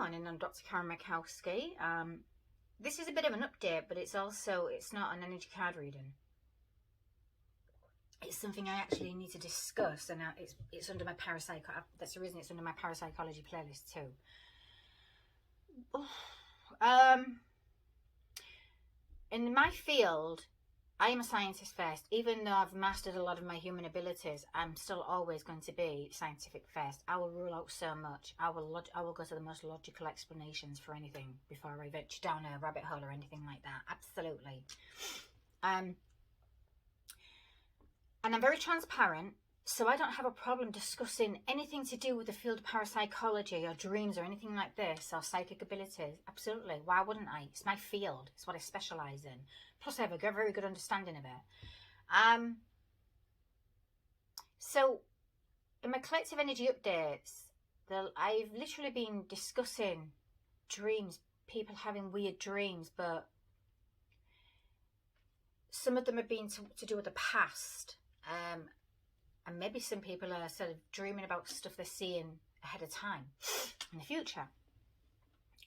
morning, I'm Dr. Karen Mikowski. This is a bit of an update, but it's not an energy card reading. It's something I actually need to discuss, and it's under my parapsychology. That's the reason it's under my parapsychology playlist too. In my field, I am a scientist first. Even though I've mastered a lot of my human abilities, I'm still always going to be scientific first. I will rule out so much. I will go to the most logical explanations for anything before I venture down a rabbit hole or anything like that. Absolutely. And I'm very transparent, so I don't have a problem discussing anything to do with the field of parapsychology or dreams or anything like this, or psychic abilities. Absolutely. Why wouldn't I? It's my field. It's what I specialise in. Plus, I have a very good understanding of it. So, in my collective energy updates, I've literally been discussing dreams, people having weird dreams, but some of them have been to do with the past. And maybe some people are sort of dreaming about stuff they're seeing ahead of time in the future.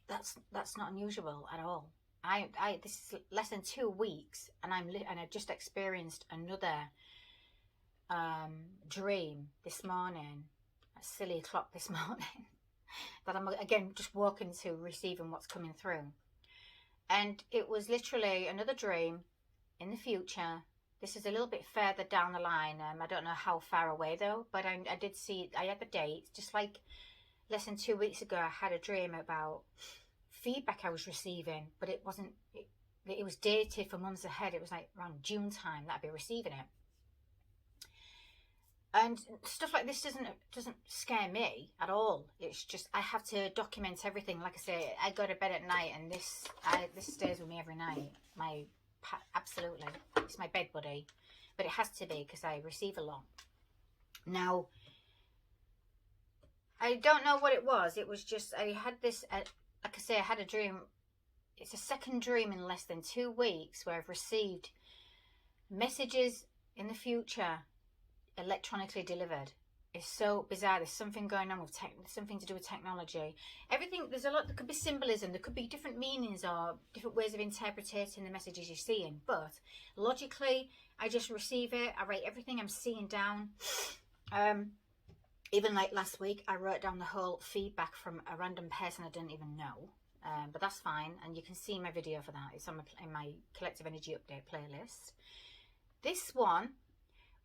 That's not unusual at all. This is less than 2 weeks, and I've just experienced another dream this morning, at silly o'clock this morning, that I'm again just walking to receiving what's coming through, and it was literally another dream in the future. This is a little bit further down the line. I don't know how far away though, but I did see, I had the date, just like less than 2 weeks ago, I had a dream about feedback I was receiving, but it wasn't, it was dated for months ahead. It was like around June time that I'd be receiving it. And stuff like this doesn't scare me at all. It's just, I have to document everything. Like I say, I go to bed at night, and this stays with me every night. Absolutely, it's my bed buddy, but it has to be because I receive a lot. Now, I don't know what it was. It was just, I had this, like I say, I had a dream. It's a second dream in less than 2 weeks where I've received messages in the future electronically delivered. It's so bizarre. There's something going on with something to do with technology. Everything, there's a lot, there could be symbolism, there could be different meanings or different ways of interpreting the messages you're seeing. But logically, I just receive it. I write everything I'm seeing down. Even like last week, I wrote down the whole feedback from a random person I didn't even know. But that's fine. And you can see my video for that. It's on in my Collective Energy Update playlist. This one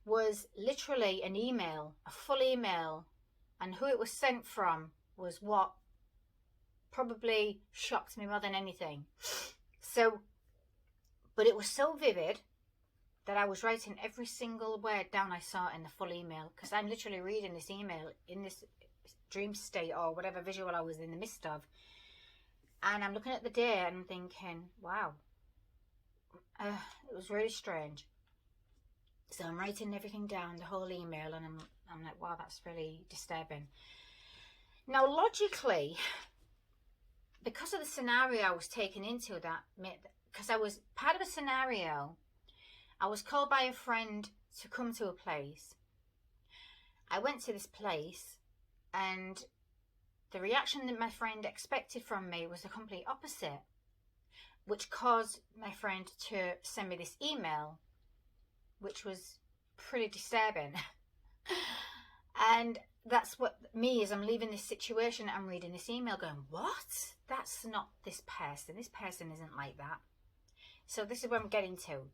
was literally an email, a full email, and who it was sent from was what probably shocked me more than anything. So, but it was so vivid that I was writing every single word down I saw in the full email, because I'm literally reading this email in this dream state or whatever visual I was in the midst of, and I'm looking at the day and I'm thinking, wow, it was really strange. So I'm writing everything down, the whole email, and I'm like, wow, that's really disturbing. Now, logically, because of the scenario I was taken into, because I was part of a scenario, I was called by a friend to come to a place. I went to this place, and the reaction that my friend expected from me was the complete opposite, which caused my friend to send me this email, which was pretty disturbing. And that's what me, as I'm leaving this situation, I'm reading this email going, what? That's not this person. This person isn't like that. So this is where I'm getting to.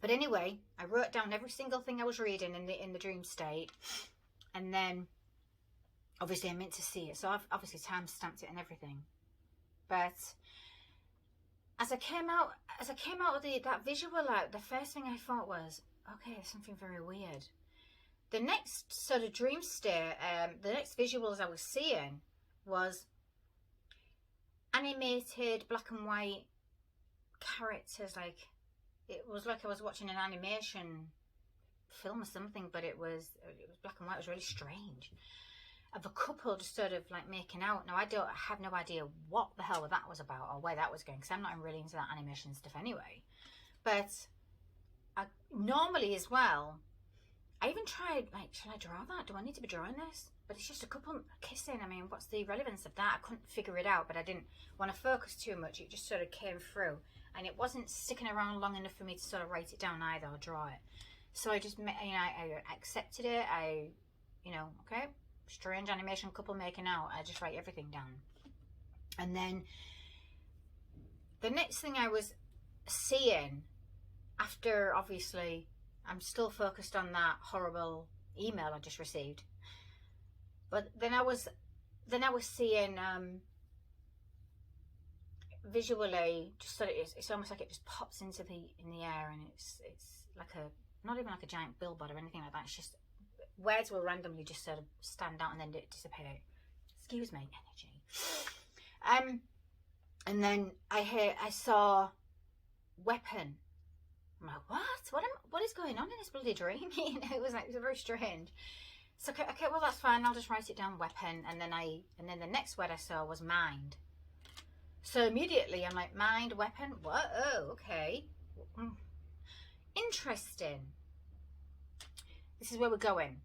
But anyway, I wrote down every single thing I was reading in the dream state, and then obviously I meant to see it, so I've obviously time stamped it and everything. But as I came out of that visual out, the first thing I thought was, okay, there's something very weird. The next sort of dream state, the next visuals I was seeing was animated black and white characters. Like, it was like I was watching an animation film or something, but it was black and white. It was really strange. Of a couple just sort of like making out. Now, I have no idea what the hell that was about or where that was going, because I'm not really into that animation stuff anyway. But normally as well, I even tried, like, shall I draw that? Do I need to be drawing this? but it's just a couple kissing. I mean, what's the relevance of that? I couldn't figure it out, but I didn't want to focus too much. It just sort of came through, and it wasn't sticking around long enough for me to sort of write it down either or draw it. So I just, I accepted it. Okay, strange animation couple making out. I just write everything down. And then the next thing I was seeing, after obviously I'm still focused on that horrible email I just received, but then I was seeing visually, just sort of, it's almost like it just pops into in the air, and it's like not even like a giant billboard or anything like that. It's just words will randomly just sort of stand out and then disappear. Excuse me, energy. And then I saw weapon. I'm like, what is going on in this bloody dream? It was very strange. So okay, well that's fine. I'll just write it down, weapon, and then the next word I saw was mind. So immediately I'm like, mind, weapon, what? Oh, okay, interesting. This is where we're going.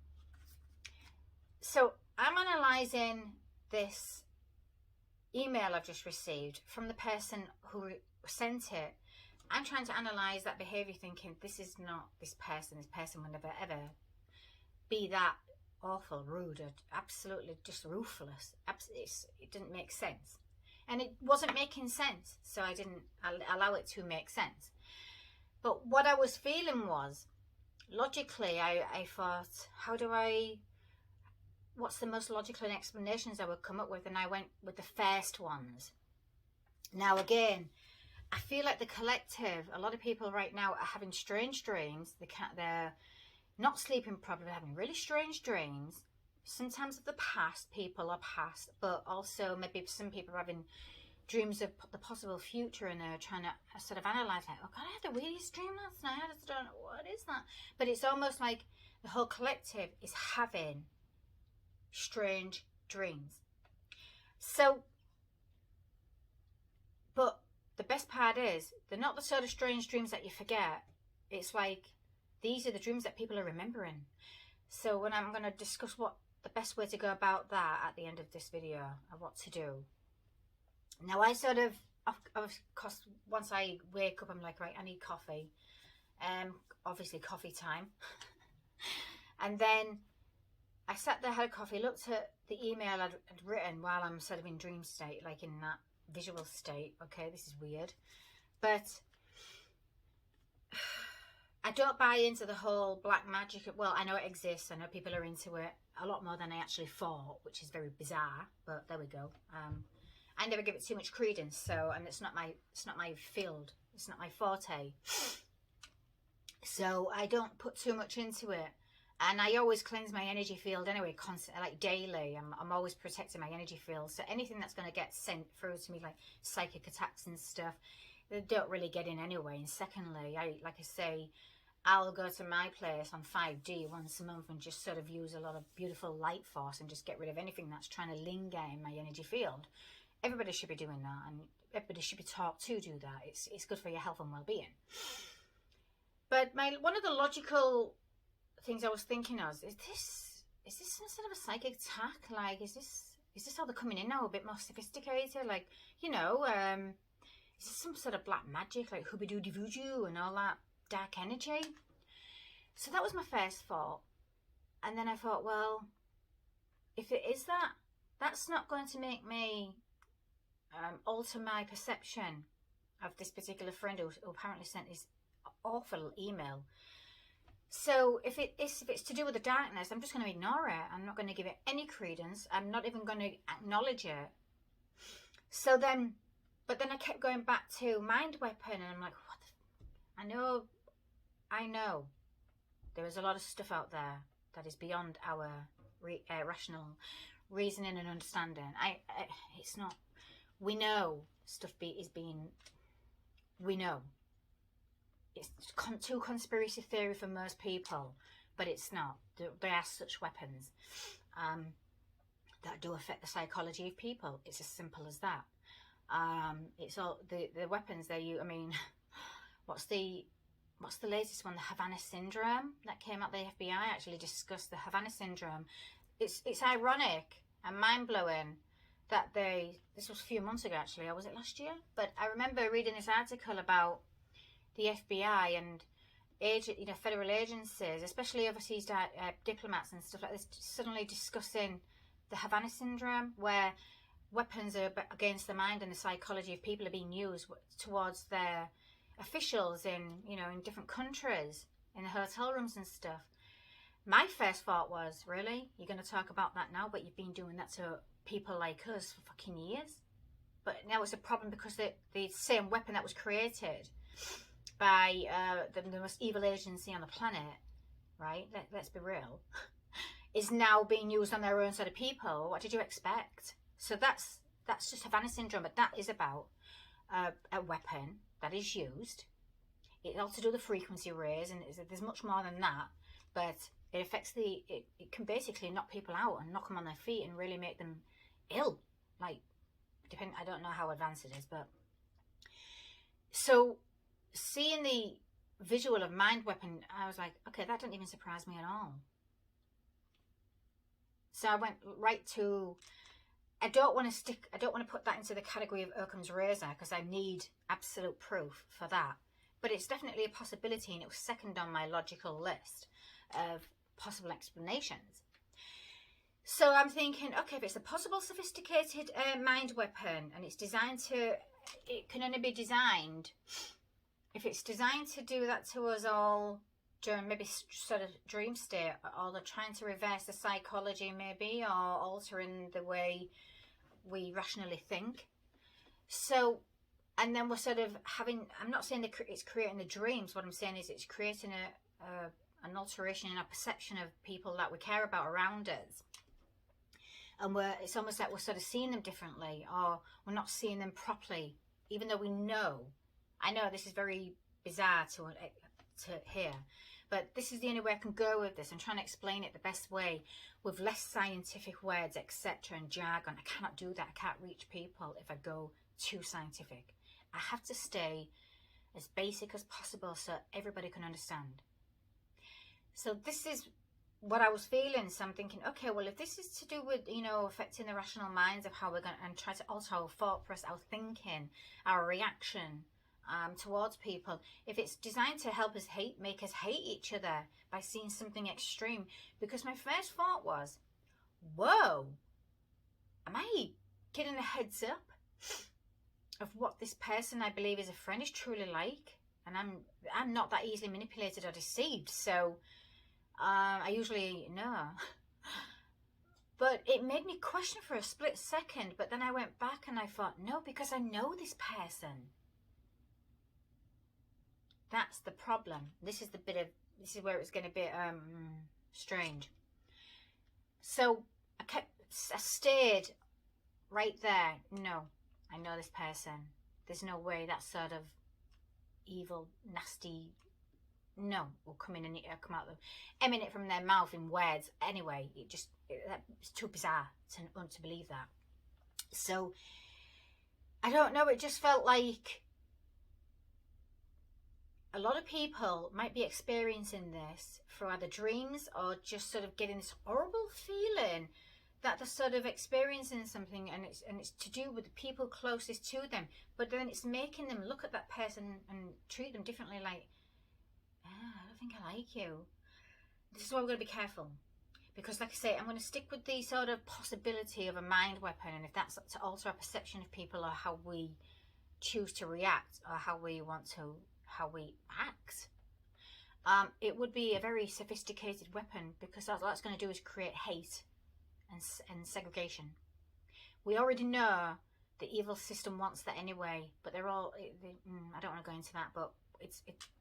So I'm analysing this email I've just received from the person who sent it. I'm trying to analyse that behaviour, thinking this is not this person. This person would never ever be that awful, rude, or absolutely just ruthless. It didn't make sense, and it wasn't making sense, so I didn't allow it to make sense. But what I was feeling was, logically, I thought, what's the most logical explanations I would come up with? And I went with the first ones. Now again, I feel like the collective, a lot of people right now are having strange dreams. They're not sleeping properly, having really strange dreams. Sometimes of the past, people are past, but also maybe some people are having dreams of the possible future, and they're trying to sort of analyse, like, oh God, I had the weirdest dream last night. I just don't know, what is that? But it's almost like the whole collective is having strange dreams. So, but the best part is, they're not the sort of strange dreams that you forget. It's like, these are the dreams that people are remembering. So when I'm going to discuss what the best way to go about that at the end of this video, and what to do. Now I sort of course, once I wake up, I'm like, right, I need coffee. Obviously coffee time. And then I sat there, had a coffee, looked at the email I'd written while I'm sort of in dream state, like in that visual state. Okay, this is weird. But I don't buy into the whole black magic. Well, I know it exists. I know people are into it a lot more than I actually thought, which is very bizarre. But there we go. I never give it too much credence. So, and it's not my field. It's not my forte. So I don't put too much into it. And I always cleanse my energy field anyway, constantly, like daily. I'm always protecting my energy field. So anything that's going to get sent through to me, like psychic attacks and stuff, they don't really get in anyway. And secondly, like I say, I'll go to my place on 5D once a month and just sort of use a lot of beautiful light force and just get rid of anything that's trying to linger in my energy field. Everybody should be doing that, and everybody should be taught to do that. It's good for your health and well-being. But one of the logical things I was thinking of is this some sort of a psychic attack? Like, is this how they're coming in now, a bit more sophisticated? Like, is this some sort of black magic, like hoobie-doody voodoo and all that dark energy? So that was my first thought. And then I thought, well, if it is that, that's not going to make me alter my perception of this particular friend who apparently sent this awful email. So if it's to do with the darkness, I'm just going to ignore it. I'm not going to give it any credence. I'm not even going to acknowledge it. So then, but then I kept going back to mind weapon, and I'm like, what I know there is a lot of stuff out there that is beyond our rational reasoning and understanding. It's not. We know stuff we know. It's too conspiracy theory for most people, but it's not. There are such weapons that do affect the psychology of people. It's as simple as that. It's all the weapons they use. I mean, what's the latest one? The Havana syndrome that came out. The FBI actually discussed the Havana syndrome. it's ironic and mind-blowing that this was a few months ago actually, or was it last year? But I remember reading this article about the FBI and federal agencies, especially overseas diplomats and stuff like this, suddenly discussing the Havana syndrome, where weapons are against the mind and the psychology of people are being used towards their officials in different countries, in the hotel rooms and stuff. My first thought was, really? You're going to talk about that now, but you've been doing that to people like us for fucking years? But now it's a problem because the same weapon that was created by the most evil agency on the planet, right? Let's be real, is now being used on their own set of people. What did you expect? So that's just Havana syndrome, but that is about a weapon that is used. It also do the frequency rays, and there's much more than that, but it affects it can basically knock people out and knock them on their feet and really make them ill. Like, I don't know how advanced it is, but so seeing the visual of mind weapon, I was like, okay, that didn't even surprise me at all. So I went right to, I don't want to put that into the category of Occam's razor because I need absolute proof for that. But it's definitely a possibility, and it was second on my logical list of possible explanations. So I'm thinking, okay, if it's a possible sophisticated mind weapon and it's designed to, it can only be designed, if it's designed to do that to us all during maybe sort of dream state, or they're trying to reverse the psychology maybe, or altering the way we rationally think. So, and then we're sort of having, I'm not saying that it's creating the dreams, what I'm saying is it's creating an alteration in our perception of people that we care about around us. And it's almost like we're sort of seeing them differently, or we're not seeing them properly, even though we know. I know this is very bizarre to hear, but this is the only way I can go with this. I'm trying to explain it the best way with less scientific words, etc., and jargon. I cannot do that. I can't reach people if I go too scientific. I have to stay as basic as possible so everybody can understand. So this is what I was feeling. So I'm thinking, okay, well, if this is to do with, affecting the rational minds of how we're going to, and try to alter our thought process, our thinking, our reaction towards people, if it's designed to help us make us hate each other by seeing something extreme, because my first thought was, whoa, am I getting a heads up of what this person I believe is a friend is truly like? And I'm not that easily manipulated or deceived, so I usually know. But it made me question for a split second, but then I went back and I thought, no, because I know this person. That's the problem. This is this is where it's going to be strange. So I stayed right there. No, I know this person. There's no way that sort of evil, nasty, no, will come in and come out, emanate from their mouth in words. Anyway, it's too bizarre to believe that. So I don't know. It just felt like a lot of people might be experiencing this through either dreams or just sort of getting this horrible feeling that they're sort of experiencing something, and it's to do with the people closest to them. But then it's making them look at that person and treat them differently, like, I don't think I like you. This is why we're going to be careful, because like I say, I'm going to stick with the sort of possibility of a mind weapon, and if that's to alter our perception of people or how we choose to react or how we act, it would be a very sophisticated weapon, because all that's going to do is create hate and segregation. We already know the evil system wants that anyway, but they're all, I don't want to go into that, but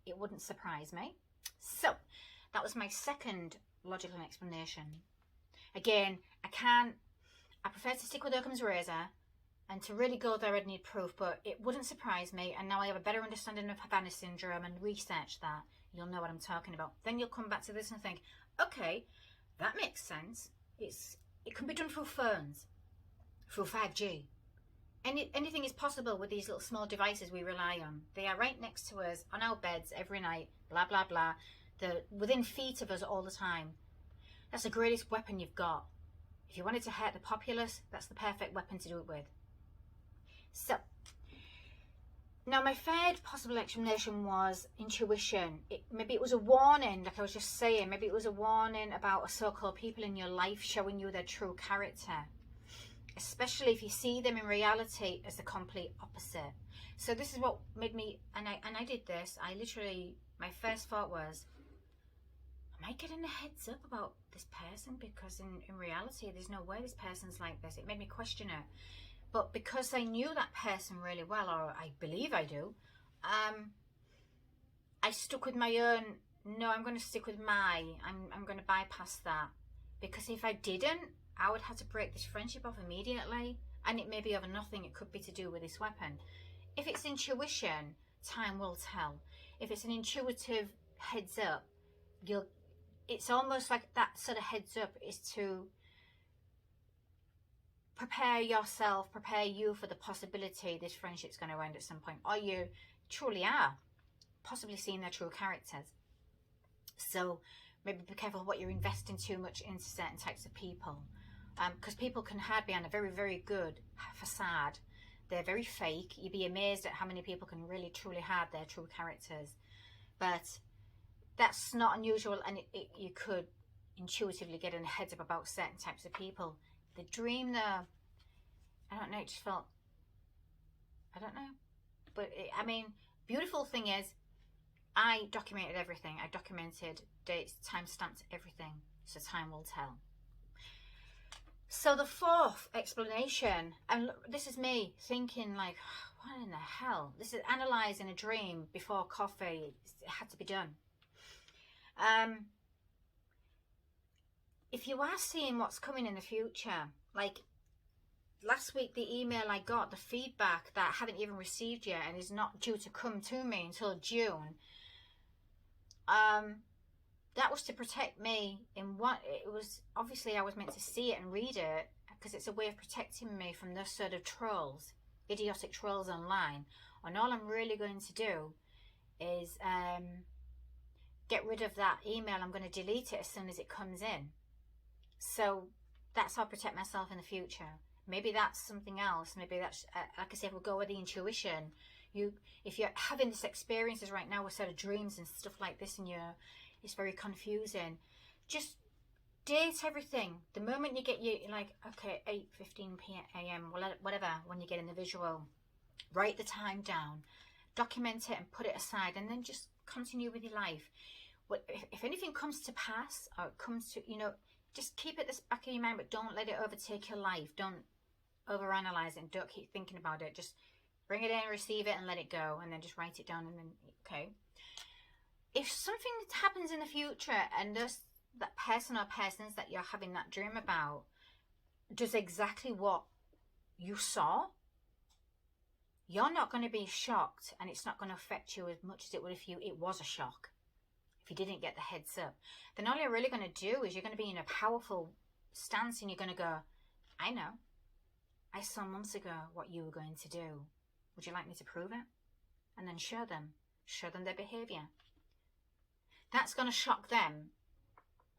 it wouldn't surprise me. So that was my second logical explanation. Again, I prefer to stick with Occam's razor, and to really go there I'd need proof, but it wouldn't surprise me, and now I have a better understanding of Havana syndrome and research that, you'll know what I'm talking about. Then you'll come back to this and think, okay, that makes sense. It can be done through phones, through 5G. Anything is possible with these little small devices we rely on. They are right next to us on our beds every night, blah, blah, blah. They're within feet of us all the time. That's the greatest weapon you've got. If you wanted to hurt the populace, that's the perfect weapon to do it with. So, now my third possible explanation was intuition. Maybe it was a warning, like I was just saying. Maybe it was a warning about so-called people in your life showing you their true character. Especially if you see them in reality as the complete opposite. So this is what made me, and I did this. I literally, my first thought was, am I getting a heads up about this person? Because in reality, there's no way this person's like this. It made me question it. But because I knew that person really well, or I believe I do, I stuck with my own, no, I'm going to stick with I'm going to bypass that. Because if I didn't, I would have to break this friendship off immediately. And it may be over nothing. It could be to do with this weapon. If it's intuition, time will tell. If it's an intuitive heads up, it's almost like that sort of heads up is to prepare yourself, prepare you for the possibility this friendship's going to end at some point. Or you truly are possibly seeing their true characters. So maybe be careful what you're investing too much into certain types of people. Because people can hide behind a very, very good facade. They're very fake. You'd be amazed at how many people can really, truly hide their true characters. But that's not unusual, and you could intuitively get in a heads up about certain types of people. The dream, though, I don't know, it just felt, I don't know. But, I mean, beautiful thing is, I documented everything. I documented dates, time stamped everything. So time will tell. So the fourth explanation, and this is me thinking like, what in the hell? This is analysing a dream before coffee. It had to be done. If you are seeing what's coming in the future, like last week, the email I got, the feedback that I haven't even received yet and is not due to come to me until June, that was to protect me in what it was. Obviously, I was meant to see it and read it because it's a way of protecting me from those sort of trolls, idiotic trolls online. And all I'm really going to do is get rid of that email. I'm going to delete it as soon as it comes in. So that's how I protect myself in the future. Maybe that's something else. Maybe that's, like I said, we'll go with the intuition. If you're having these experiences right now with sort of dreams and stuff like this, and it's very confusing, just date everything. The moment you get like, okay, 8:15 p.m, whatever, when you get in the visual, write the time down, document it and put it aside, and then just continue with your life. If anything comes to pass, or it comes to, just keep it at the back of your mind, but don't let it overtake your life. Don't overanalyze it and don't keep thinking about it. Just bring it in, receive it, and let it go, and then just write it down, and then, okay. If something happens in the future and that person or persons that you're having that dream about does exactly what you saw, you're not going to be shocked, and it's not going to affect you as much as it would if it was a shock. If you didn't get the heads up, then all you're really going to do is you're going to be in a powerful stance, and you're going to go, I know. I saw months ago what you were going to do. Would you like me to prove it? And then show them their behavior. That's going to shock them,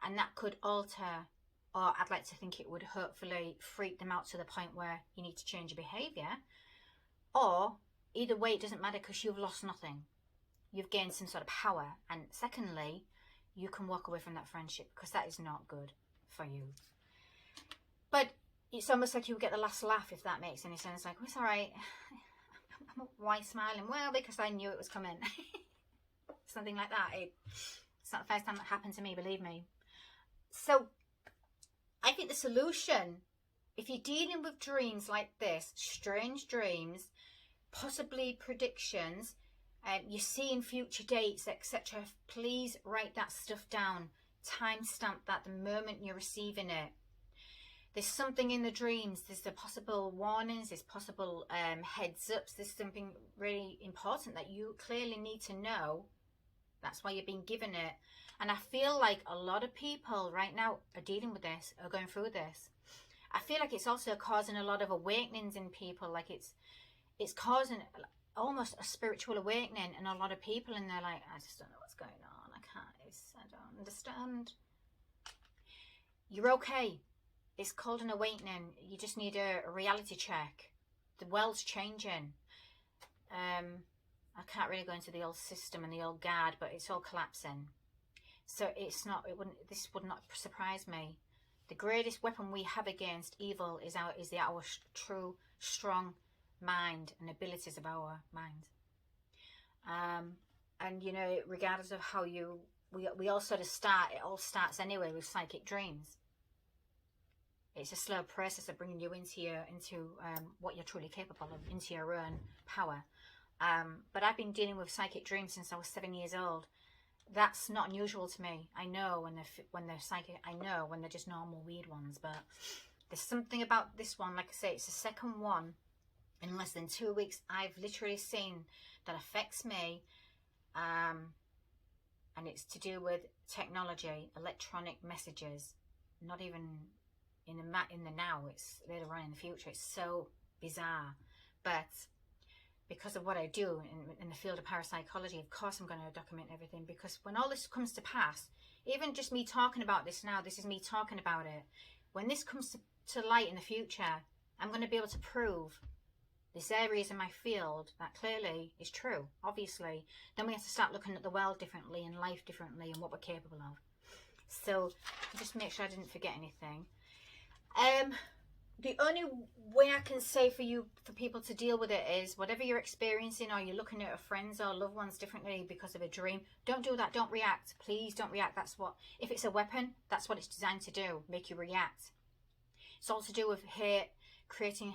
and that could alter, or I'd like to think it would hopefully freak them out to the point where you need to change your behavior. Or either way, it doesn't matter, because you've lost nothing. You've gained some sort of power. And secondly, you can walk away from that friendship, because that is not good for you. But it's almost like you get the last laugh, if that makes any sense. Like, oh, it's all right. Why smiling? Well, because I knew it was coming. Something like that. It's not the first time that happened to me, believe me. So I think the solution, if you're dealing with dreams like this, strange dreams, possibly predictions, you're seeing future dates, etc., please write that stuff down. Timestamp that the moment you're receiving it. There's something in the dreams. There's the possible warnings. There's possible heads ups. There's something really important that you clearly need to know. That's why you're being given it. And I feel like a lot of people right now are dealing with this, are going through this. I feel like it's also causing a lot of awakenings in people. Like it's causing almost a spiritual awakening in a lot of people, and they're like, I just don't know what's going on. I don't understand. You're okay. It's called an awakening. You just need a reality check. The world's changing. I can't really go into the old system and the old guard, but it's all collapsing. So it's not. This would not surprise me. The greatest weapon we have against evil is our true, strong mind and abilities of our mind. And you know, regardless of how we all sort of start. It all starts anyway with psychic dreams. It's a slow process of bringing you into what you're truly capable of, into your own power. But I've been dealing with psychic dreams since I was 7 years old. That's not unusual to me. I know when they're psychic. I know when they're just normal weird ones. But there's something about this one. Like I say, it's the second one in less than 2 weeks I've literally seen that affects me. And it's to do with technology, electronic messages. Not even in the now. It's later on in the future. It's so bizarre, but because of what I do in the field of parapsychology, of course I'm going to document everything, because when all this comes to pass, even just me talking about this now, this is me talking about it. When this comes to light in the future, I'm going to be able to prove this areas in my field that clearly is true, obviously. Then we have to start looking at the world differently and life differently and what we're capable of. So just make sure I didn't forget anything. The only way I can say for people to deal with it is whatever you're experiencing, or you're looking at friends or loved ones differently because of a dream, don't do that. Don't react. Please don't react. If it's a weapon, that's what it's designed to do, make you react. It's all to do with hate, creating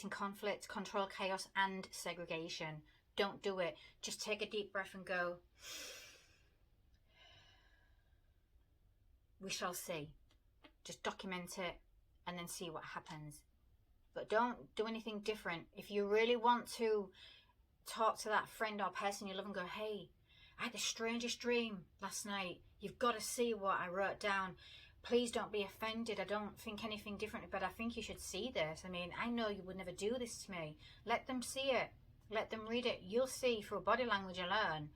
conflict, control, chaos, and segregation. Don't do it. Just take a deep breath and go, we shall see. Just document it and then see what happens. But don't do anything different. If you really want to talk to that friend or person you love and go, hey, I had the strangest dream last night. You've got to see what I wrote down. Please don't be offended. I don't think anything different, but I think you should see this. I mean, I know you would never do this to me. Let them see it. Let them read it. You'll see through body language alone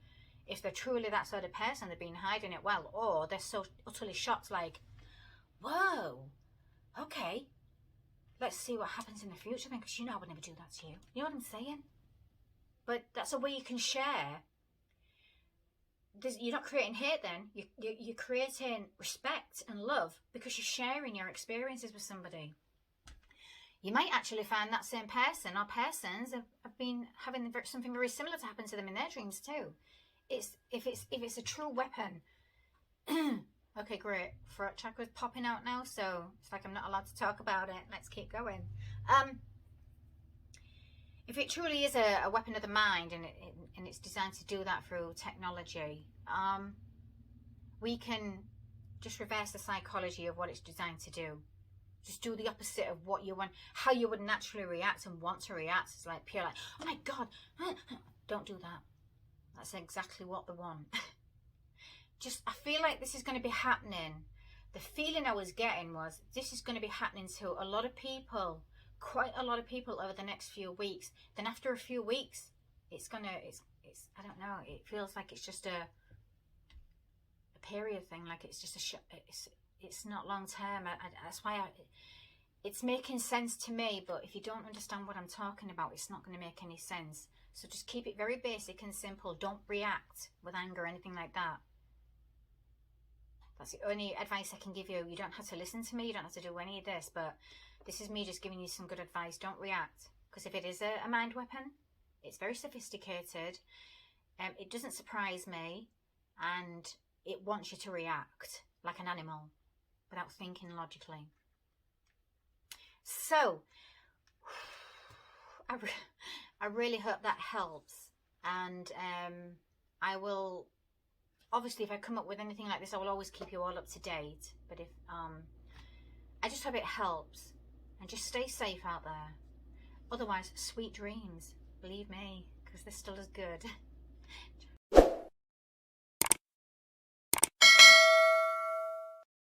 if they're truly that sort of person. They've been hiding it well, or they're so utterly shocked, like, whoa, okay, let's see what happens in the future then, because you know I would never do that to you. You know what I'm saying? But that's a way you can share. You're not creating hate then. You're creating respect and love, because you're sharing your experiences with somebody. You might actually find that same person or persons have been having something very similar to happen to them in their dreams too. If it's a true weapon. Okay, great. Throat chakra's popping out now, so it's like I'm not allowed to talk about it. Let's keep going. If it truly is a weapon of the mind, and it's designed to do that through technology, we can just reverse the psychology of what it's designed to do. Just do the opposite of what you want, how you would naturally react and want to react. It's like pure, like, oh my God, don't do that. That's exactly what they want. I feel like this is going to be happening. The feeling I was getting was this is going to be happening to a lot of people, quite a lot of people over the next few weeks. Then after a few weeks, it's I don't know, it feels like it's just a period thing, like it's just it's not long term. That's why it's making sense to me, but if you don't understand what I'm talking about, it's not going to make any sense. So just keep it very basic and simple. Don't react with anger or anything like that. That's the only advice I can give you. You don't have to listen to me. You don't have to do any of this, but this is me just giving you some good advice. Don't react, because if it is a mind weapon, it's very sophisticated. It doesn't surprise me, and it wants you to react like an animal without thinking logically. So, I really hope that helps, and I will... Obviously, if I come up with anything like this, I will always keep you all up to date. But if I just hope it helps, and just stay safe out there. Otherwise, sweet dreams. Believe me, because they're still as good.